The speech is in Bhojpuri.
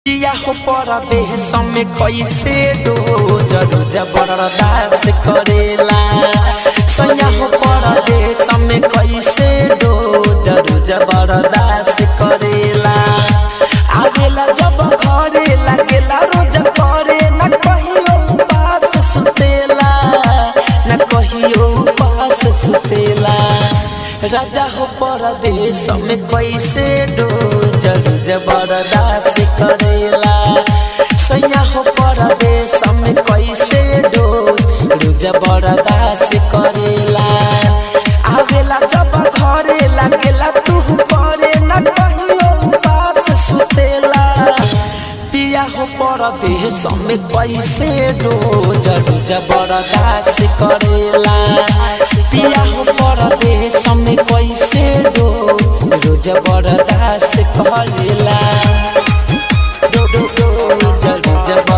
पिया हो परदेश में कैसे रोज रोज बर्दाश्त करेला। सैया हो परदेश में कैसे रोज रोज बर्दाश्त करेला। आवेला जब घरे लागेला रोज करे न कहियो पास सुतेला न कहियो पास सुतेला। राजा हो परदेश में कैसे रोज रोज बर्दाश्त करेला। सैया हो परदेश में कैसे रोज रोज बर्दाश्त करेला। आवेला जब घरे लागेला तू करे न कहियो पास सुतेला। पिया हो परदेश में कैसे रोज रोज बर्दाश्त करेला। पिया हो परदेश में कैसे रोज रोज बर्दाश्त करेला।